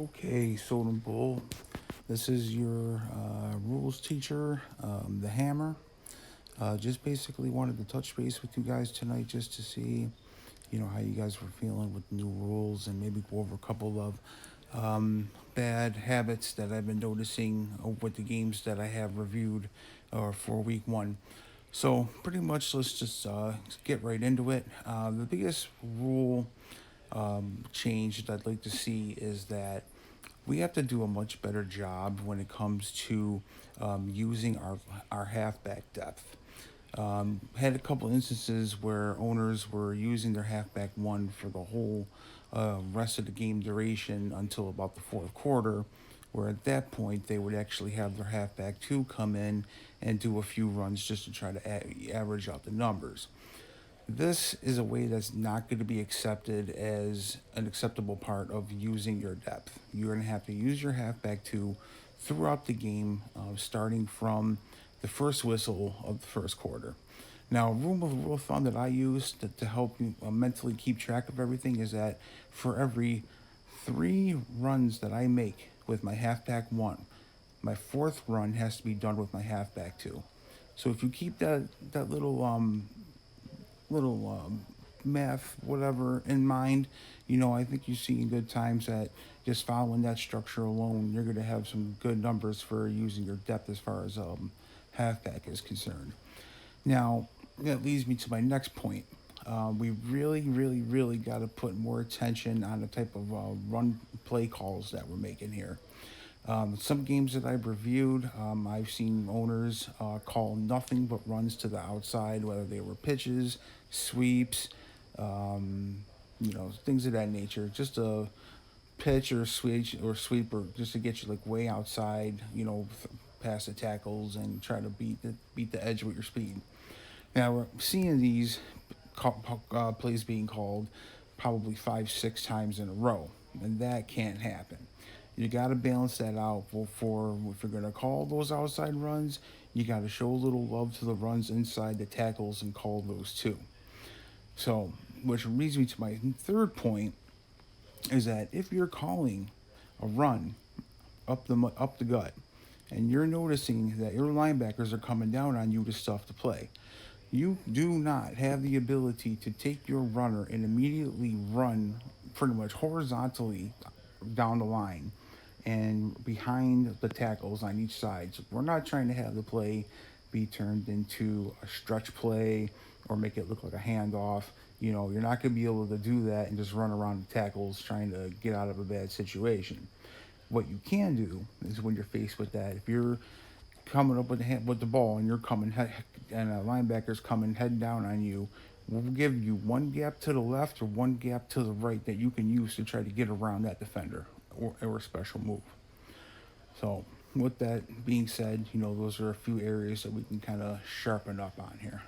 Okay, Soden Bull. This is your rules teacher, the Hammer. Just basically wanted to touch base with you guys tonight just to see, how you guys were feeling with new rules and maybe go over a couple of bad habits that I've been noticing with the games that I have reviewed for week one. So pretty much, let's just get right into it. The biggest rule change that I'd like to see is that we have to do a much better job when it comes to using our halfback depth. Had a couple instances where owners were using their halfback one for the whole rest of the game duration until about the fourth quarter, where at that point they would actually have their halfback two come in and do a few runs just to try to average out the numbers. This is a way that's not going to be accepted as an acceptable part of using your depth. You're going to have to use your halfback two throughout the game, starting from the first whistle of the first quarter. Now, a rule of thumb that I use to help you mentally keep track of everything is that for every three runs that I make with my halfback one, my fourth run has to be done with my halfback two. So if you keep that little math, whatever, in mind, I think you see in good times that just following that structure alone, you're going to have some good numbers for using your depth as far as halfback is concerned. Now, that leads me to my next point. We really, really, really got to put more attention on the type of run play calls that we're making here. Some games that I've reviewed, I've seen owners call nothing but runs to the outside, whether they were pitches, sweeps, things of that nature. Just a pitch or sweep or just to get you like way outside, past the tackles and try to beat the edge with your speed. Now we're seeing these plays being called probably 5, 6 times in a row, and that can't happen. You got to balance that out. For if you're going to call those outside runs, you got to show a little love to the runs inside the tackles and call those too. So, which leads me to my third point is that if you're calling a run up the gut, and you're noticing that your linebackers are coming down on you to stuff the play, you do not have the ability to take your runner and immediately run pretty much horizontally down the line and behind the tackles on each side. So we're not trying to have the play be turned into a stretch play or make it look like a handoff. You're not going to be able to do that and just run around the tackles trying to get out of a bad situation. What you can do is when you're faced with that, if you're coming up with the ball and you're coming and a linebacker's coming head down on you, we'll give you one gap to the left or one gap to the right that you can use to try to get around that defender or a special move. So with that being said, those are a few areas that we can kind of sharpen up on here.